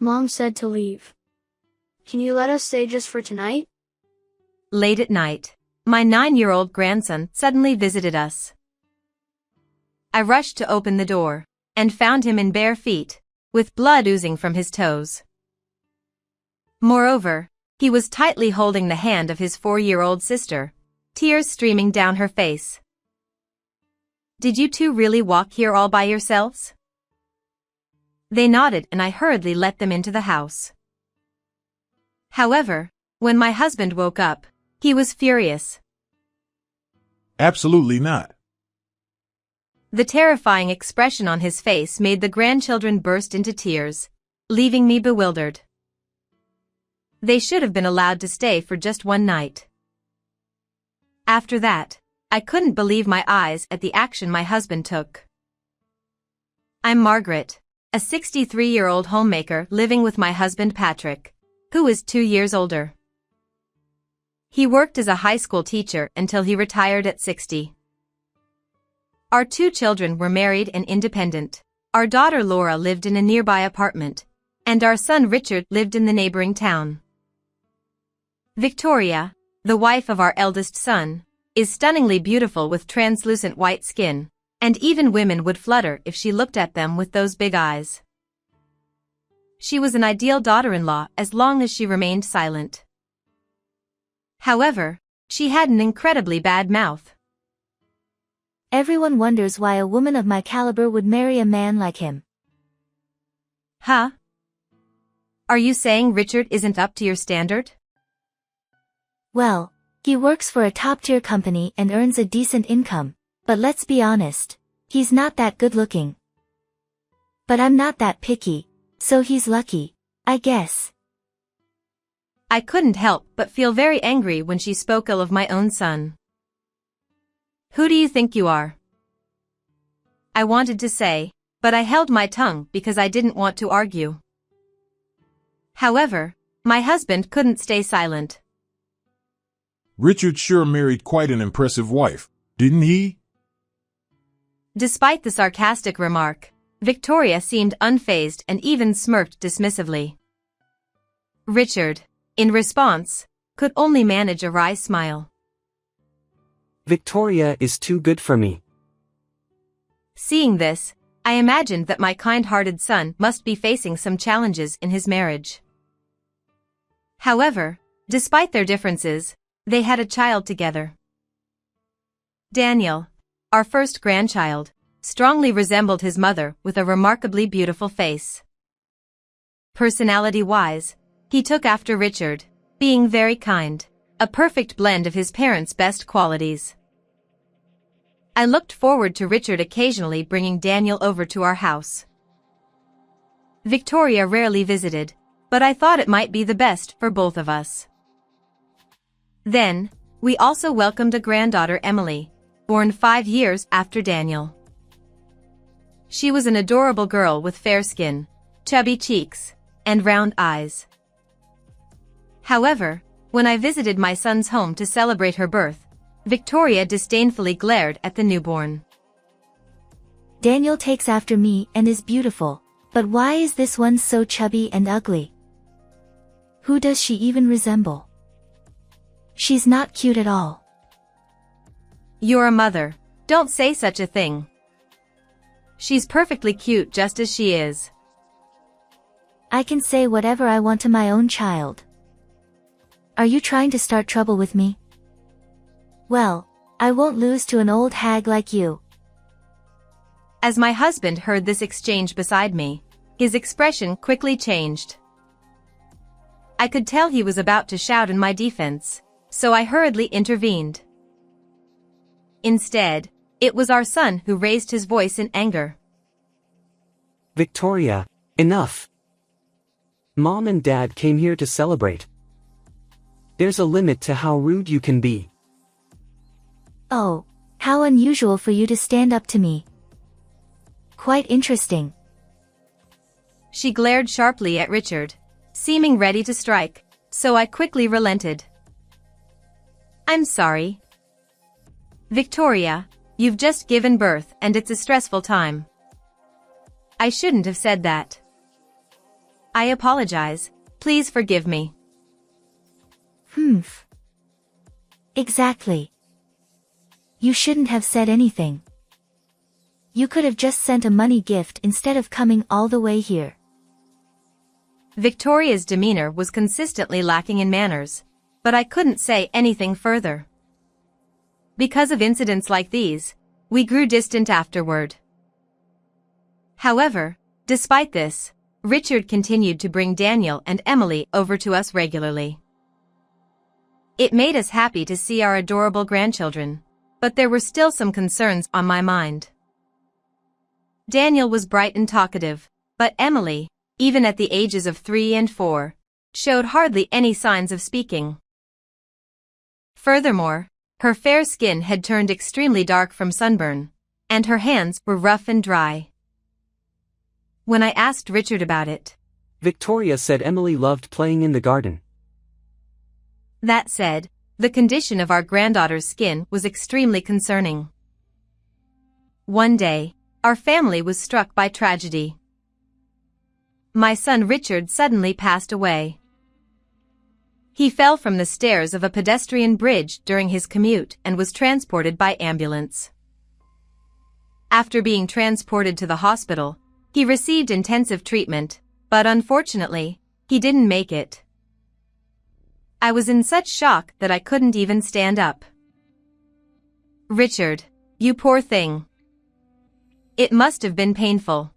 Mom said to leave. Can you let us stay just for tonight? Late at night, my 9-year-old grandson suddenly visited us. I rushed to open the door, and found him in bare feet, with blood oozing from his toes. Moreover, he was tightly holding the hand of his 4-year-old sister, tears streaming down her face. "Did you two really walk here all by yourselves?" They nodded and I hurriedly let them into the house. However, when my husband woke up, he was furious. Absolutely not. The terrifying expression on his face made the grandchildren burst into tears, leaving me bewildered. They should have been allowed to stay for just one night. After that, I couldn't believe my eyes at the action my husband took. I'm Margaret, a 63-year-old homemaker living with my husband Patrick, who is 2 years older. He worked as a high school teacher until he retired at 60. Our 2 children were married and independent. Our daughter Laura lived in a nearby apartment, and our son Richard lived in the neighboring town. Victoria, the wife of our eldest son, is stunningly beautiful with translucent white skin, and even women would flutter if she looked at them with those big eyes. She was an ideal daughter-in-law as long as she remained silent. However, she had an incredibly bad mouth. Everyone wonders why a woman of my caliber would marry a man like him. Huh? Are you saying Richard isn't up to your standard? Well, he works for a top-tier company and earns a decent income, but let's be honest, he's not that good-looking. But I'm not that picky, so he's lucky, I guess. I couldn't help but feel very angry when she spoke ill of my own son. "Who do you think you are?" I wanted to say, but I held my tongue because I didn't want to argue. However, my husband couldn't stay silent. Richard sure married quite an impressive wife, didn't he? Despite the sarcastic remark, Victoria seemed unfazed and even smirked dismissively. Richard, in response, could only manage a wry smile. "Victoria is too good for me." Seeing this, I imagined that my kind-hearted son must be facing some challenges in his marriage. However, despite their differences, they had a child together. Daniel, our first grandchild, strongly resembled his mother with a remarkably beautiful face. Personality-wise, he took after Richard, being very kind, a perfect blend of his parents' best qualities. I looked forward to Richard occasionally bringing Daniel over to our house. Victoria rarely visited, but I thought it might be the best for both of us. Then, we also welcomed a granddaughter, Emily, born 5 years after Daniel. She was an adorable girl with fair skin, chubby cheeks, and round eyes. However, when I visited my son's home to celebrate her birth, Victoria disdainfully glared at the newborn. Daniel takes after me and is beautiful, but why is this one so chubby and ugly? Who does she even resemble? She's not cute at all. You're a mother, don't say such a thing. She's perfectly cute just as she is. I can say whatever I want to my own child. Are you trying to start trouble with me? Well, I won't lose to an old hag like you. As my husband heard this exchange beside me, his expression quickly changed. I could tell he was about to shout in my defense, so I hurriedly intervened. Instead, it was our son who raised his voice in anger. "Victoria, enough. Mom and Dad came here to celebrate. There's a limit to how rude you can be." Oh, how unusual for you to stand up to me. Quite interesting. She glared sharply at Richard, seeming ready to strike, so I quickly relented. "I'm sorry. Victoria, you've just given birth and it's a stressful time. I shouldn't have said that." I apologize. Please forgive me. Humph. Exactly. You shouldn't have said anything. You could have just sent a money gift instead of coming all the way here. Victoria's demeanor was consistently lacking in manners, but I couldn't say anything further. Because of incidents like these, we grew distant afterward. However, despite this, Richard continued to bring Daniel and Emily over to us regularly. It made us happy to see our adorable grandchildren, but there were still some concerns on my mind. Daniel was bright and talkative, but Emily, even at the ages of 3 and 4, showed hardly any signs of speaking. Furthermore, her fair skin had turned extremely dark from sunburn, and her hands were rough and dry. When I asked Richard about it, Victoria said Emily loved playing in the garden. That said, the condition of our granddaughter's skin was extremely concerning. One day, our family was struck by tragedy. My son Richard suddenly passed away. He fell from the stairs of a pedestrian bridge during his commute and was transported by ambulance. After being transported to the hospital, he received intensive treatment, but unfortunately, he didn't make it. I was in such shock that I couldn't even stand up. Richard, you poor thing. It must have been painful.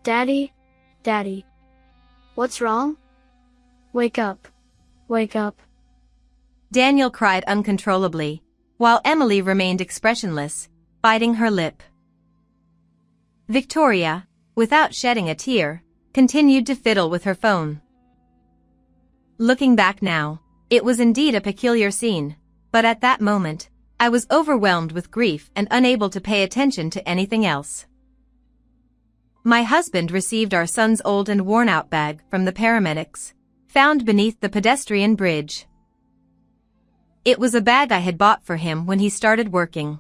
Daddy, Daddy. What's wrong? Wake up. Wake up. Daniel cried uncontrollably, while Emily remained expressionless, biting her lip. Victoria, without shedding a tear, continued to fiddle with her phone. Looking back now, it was indeed a peculiar scene, but at that moment, I was overwhelmed with grief and unable to pay attention to anything else. My husband received our son's old and worn-out bag from the paramedics, found beneath the pedestrian bridge. It was a bag I had bought for him when he started working.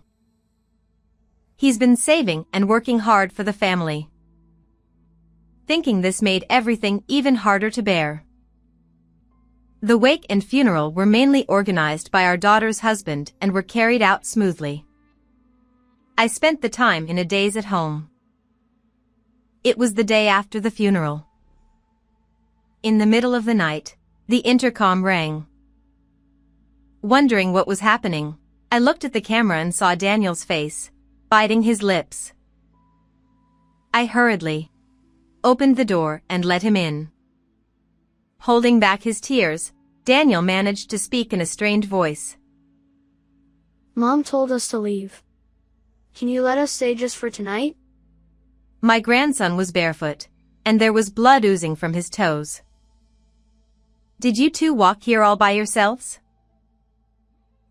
He's been saving and working hard for the family. Thinking this made everything even harder to bear. The wake and funeral were mainly organized by our daughter's husband and were carried out smoothly. I spent the time in a daze at home. It was the day after the funeral. In the middle of the night, the intercom rang. Wondering what was happening, I looked at the camera and saw Daniel's face, biting his lips. I hurriedly opened the door and let him in. Holding back his tears, Daniel managed to speak in a strained voice. Mom told us to leave. Can you let us stay just for tonight? My grandson was barefoot, and there was blood oozing from his toes. Did you two walk here all by yourselves?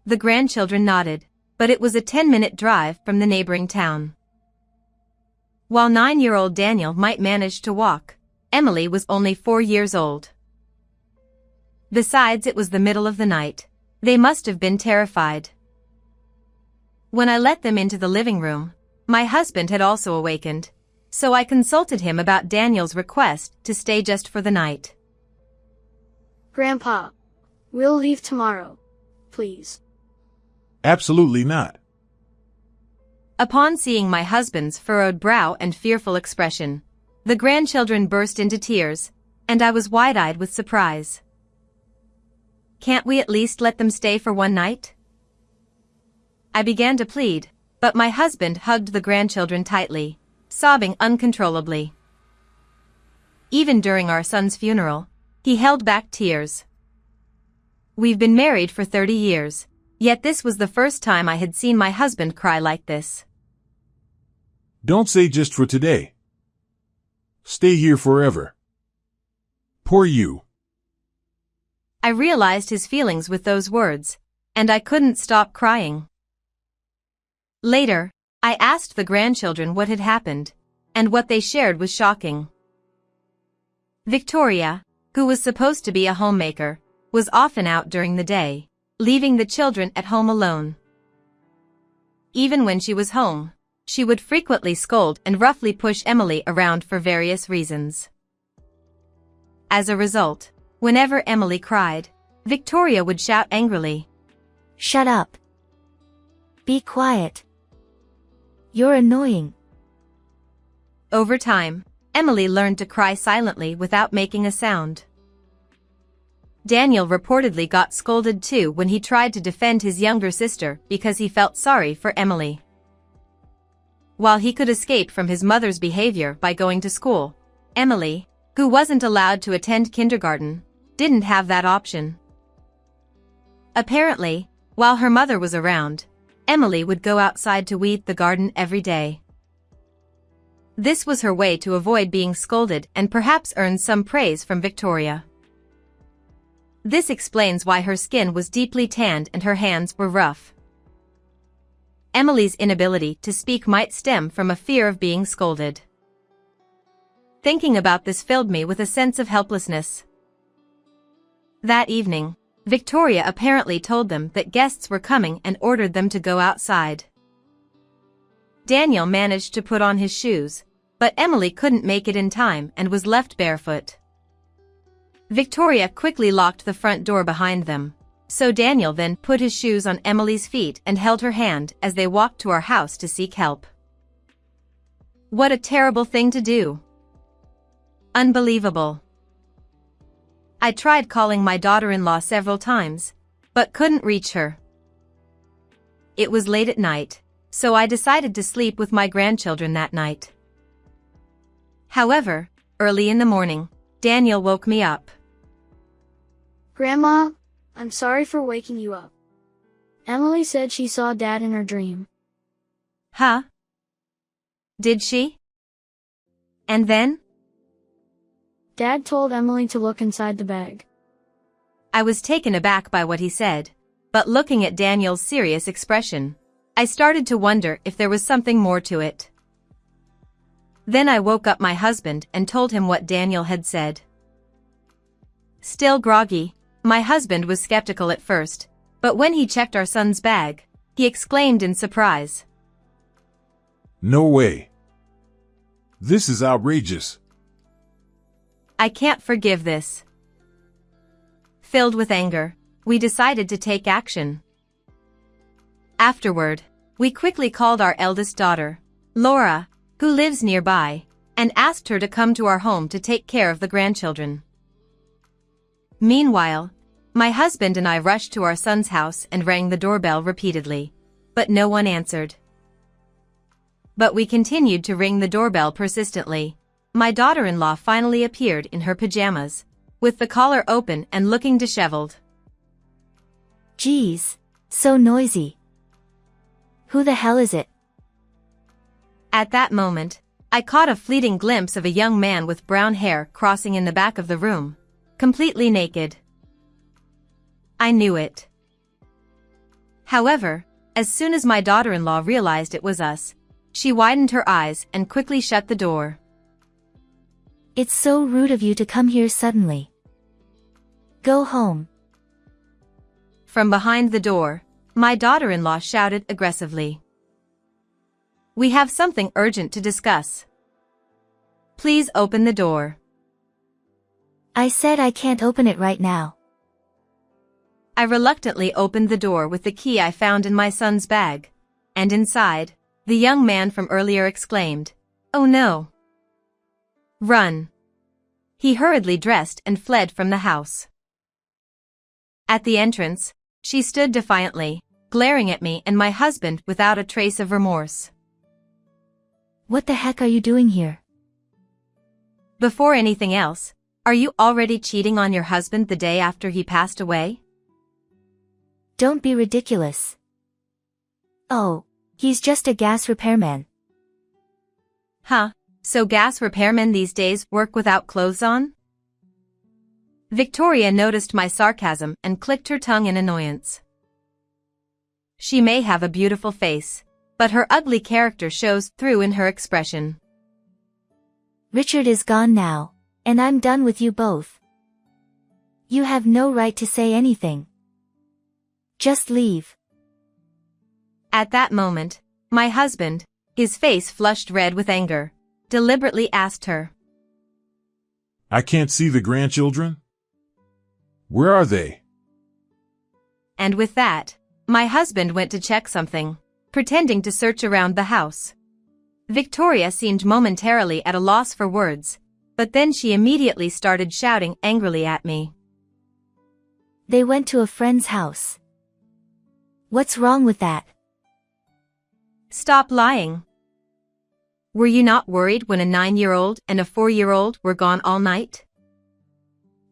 The grandchildren nodded, but it was a 10-minute drive from the neighboring town. While 9-year-old Daniel might manage to walk, Emily was only 4 years old. Besides, it was the middle of the night. They must have been terrified. When I let them into the living room, my husband had also awakened, so I consulted him about Daniel's request to stay just for the night. Grandpa, we'll leave tomorrow, please. Absolutely not. Upon seeing my husband's furrowed brow and fearful expression, the grandchildren burst into tears, and I was wide-eyed with surprise. Can't we at least let them stay for one night? I began to plead, but my husband hugged the grandchildren tightly, sobbing uncontrollably. Even during our son's funeral, he held back tears. We've been married for 30 years, yet this was the first time I had seen my husband cry like this. Don't say just for today. Stay here forever. Poor you. I realized his feelings with those words, and I couldn't stop crying. Later, I asked the grandchildren what had happened, and what they shared was shocking. Victoria, who was supposed to be a homemaker, was often out during the day, leaving the children at home alone. Even when she was home, she would frequently scold and roughly push Emily around for various reasons. As a result, whenever Emily cried, Victoria would shout angrily, Shut up. Be quiet. You're annoying. Over time, Emily learned to cry silently without making a sound. Daniel reportedly got scolded too when he tried to defend his younger sister because he felt sorry for Emily. While he could escape from his mother's behavior by going to school, Emily, who wasn't allowed to attend kindergarten, didn't have that option. Apparently, while her mother was around, Emily would go outside to weed the garden every day. This was her way to avoid being scolded and perhaps earn some praise from Victoria. This explains why her skin was deeply tanned and her hands were rough. Emily's inability to speak might stem from a fear of being scolded. Thinking about this filled me with a sense of helplessness. That evening, Victoria apparently told them that guests were coming and ordered them to go outside. Daniel managed to put on his shoes, but Emily couldn't make it in time and was left barefoot. Victoria quickly locked the front door behind them, so Daniel then put his shoes on Emily's feet and held her hand as they walked to our house to seek help. What a terrible thing to do! Unbelievable. I tried calling my daughter-in-law several times, but couldn't reach her. It was late at night, so I decided to sleep with my grandchildren that night. However, early in the morning, Daniel woke me up. Grandma, I'm sorry for waking you up. Emily said she saw Dad in her dream. Huh? Did she? And then? Dad told Emily to look inside the bag. I was taken aback by what he said, but looking at Daniel's serious expression, I started to wonder if there was something more to it. Then I woke up my husband and told him what Daniel had said. Still groggy, my husband was skeptical at first, but when he checked our son's bag, he exclaimed in surprise. No way. This is outrageous. I can't forgive this. Filled with anger, we decided to take action. Afterward, we quickly called our eldest daughter, Laura, who lives nearby, and asked her to come to our home to take care of the grandchildren. Meanwhile, my husband and I rushed to our son's house and rang the doorbell repeatedly, but no one answered. But we continued to ring the doorbell persistently. My daughter-in-law finally appeared in her pajamas, with the collar open and looking disheveled. Geez, so noisy. Who the hell is it? At that moment, I caught a fleeting glimpse of a young man with brown hair crossing in the back of the room, completely naked. I knew it. However, as soon as my daughter-in-law realized it was us, she widened her eyes and quickly shut the door. It's so rude of you to come here suddenly. Go home. From behind the door, my daughter-in-law shouted aggressively. We have something urgent to discuss. Please open the door. I said I can't open it right now. I reluctantly opened the door with the key I found in my son's bag, and inside, the young man from earlier exclaimed, "Oh no! Run!" He hurriedly dressed and fled from the house. At the entrance, she stood defiantly, glaring at me and my husband without a trace of remorse. What the heck are you doing here? Before anything else, are you already cheating on your husband the day after he passed away? Don't be ridiculous. Oh, he's just a gas repairman. Huh, so gas repairmen these days work without clothes on? Victoria noticed my sarcasm and clicked her tongue in annoyance. She may have a beautiful face, but her ugly character shows through in her expression. Richard is gone now, and I'm done with you both. You have no right to say anything. Just leave. At that moment, my husband, his face flushed red with anger, deliberately asked her. I can't see the grandchildren? Where are they? And with that, my husband went to check something, pretending to search around the house. Victoria seemed momentarily at a loss for words, but then she immediately started shouting angrily at me. They went to a friend's house. What's wrong with that? Stop lying. Were you not worried when a 9-year-old and a 4-year-old were gone all night?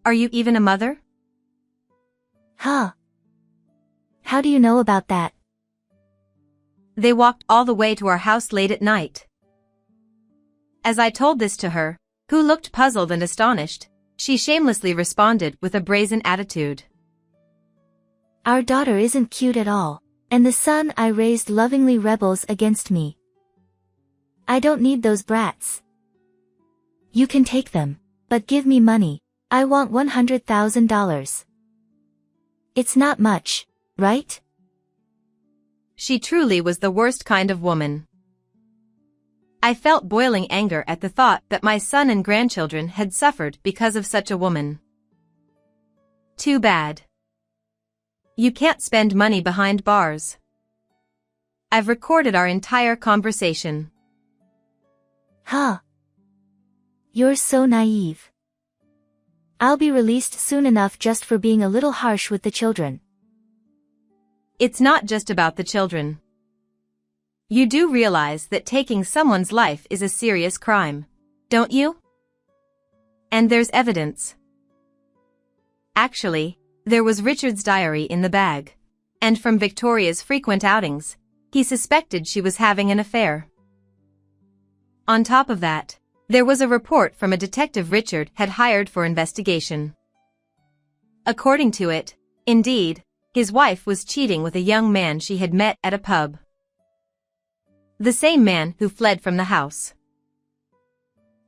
Are you even a mother? Huh. How do you know about that? They walked all the way to our house late at night. As I told this to her, who looked puzzled and astonished, she shamelessly responded with a brazen attitude. Our daughter isn't cute at all, and the son I raised lovingly rebels against me. I don't need those brats. You can take them, but give me money. I want $100,000. It's not much, right? She truly was the worst kind of woman. I felt boiling anger at the thought that my son and grandchildren had suffered because of such a woman. Too bad. You can't spend money behind bars. I've recorded our entire conversation. Huh. You're so naive. I'll be released soon enough just for being a little harsh with the children. It's not just about the children. You do realize that taking someone's life is a serious crime, don't you? And there's evidence. Actually, there was Richard's diary in the bag, and from Victoria's frequent outings, he suspected she was having an affair. On top of that, there was a report from a detective Richard had hired for investigation. According to it, indeed, his wife was cheating with a young man she had met at a pub. The same man who fled from the house.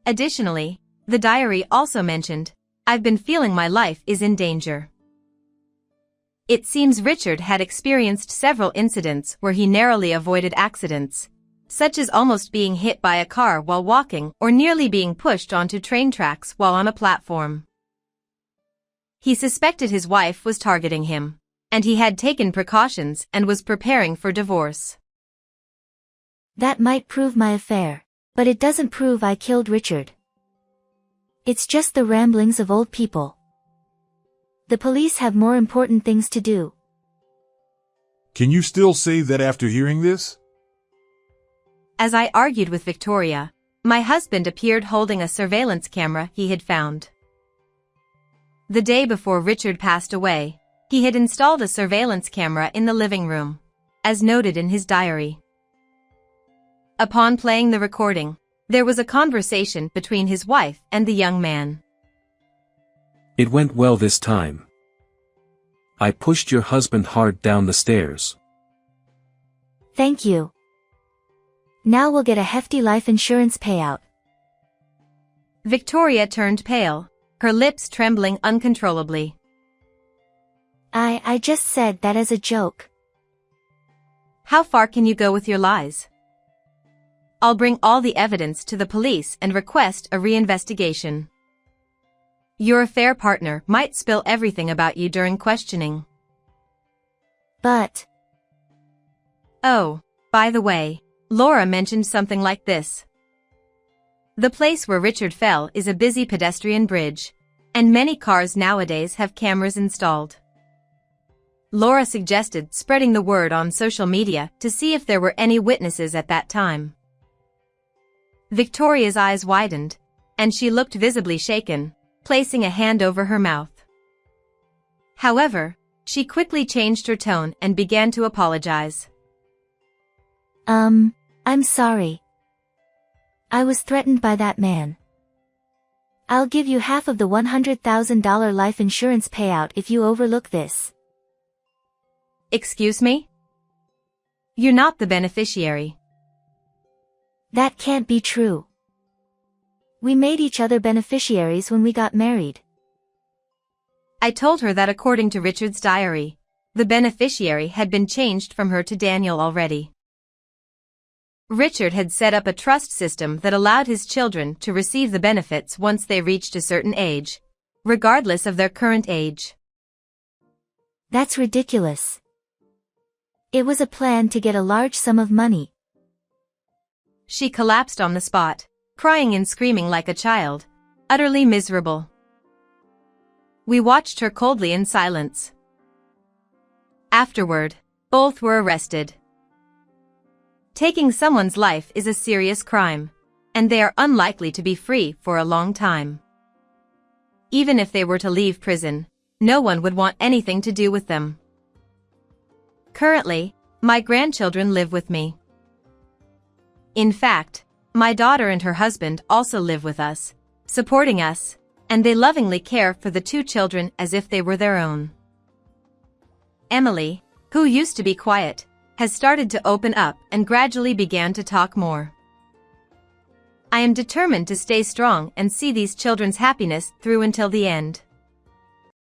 Additionally, the diary also mentioned, "I've been feeling my life is in danger." It seems Richard had experienced several incidents where he narrowly avoided accidents, such as almost being hit by a car while walking or nearly being pushed onto train tracks while on a platform. He suspected his wife was targeting him, and he had taken precautions and was preparing for divorce. That might prove my affair, but it doesn't prove I killed Richard. It's just the ramblings of old people. The police have more important things to do. Can you still say that after hearing this? As I argued with Victoria, my husband appeared holding a surveillance camera he had found. The day before Richard passed away, he had installed a surveillance camera in the living room, as noted in his diary. Upon playing the recording, there was a conversation between his wife and the young man. It went well this time. I pushed your husband hard down the stairs. Thank you. Now we'll get a hefty life insurance payout. Victoria turned pale, her lips trembling uncontrollably. I just said that as a joke. How far can you go with your lies? I'll bring all the evidence to the police and request a reinvestigation. Your affair partner might spill everything about you during questioning. But... Oh, by the way, Laura mentioned something like this. The place where Richard fell is a busy pedestrian bridge, and many cars nowadays have cameras installed. Laura suggested spreading the word on social media to see if there were any witnesses at that time. Victoria's eyes widened, and she looked visibly shaken, placing a hand over her mouth. However, she quickly changed her tone and began to apologize. I'm sorry. I was threatened by that man. I'll give you half of the $100,000 life insurance payout if you overlook this. Excuse me? You're not the beneficiary. That can't be true. We made each other beneficiaries when we got married. I told her that according to Richard's diary, the beneficiary had been changed from her to Daniel already. Richard had set up a trust system that allowed his children to receive the benefits once they reached a certain age, regardless of their current age. That's ridiculous. It was a plan to get a large sum of money. She collapsed on the spot, crying and screaming like a child, utterly miserable. We watched her coldly in silence. Afterward, both were arrested. Taking someone's life is a serious crime, and they are unlikely to be free for a long time. Even if they were to leave prison, no one would want anything to do with them. Currently, my grandchildren live with me. In fact, my daughter and her husband also live with us, supporting us, and they lovingly care for the two children as if they were their own. Emily, who used to be quiet, has started to open up and gradually began to talk more. I am determined to stay strong and see these children's happiness through until the end.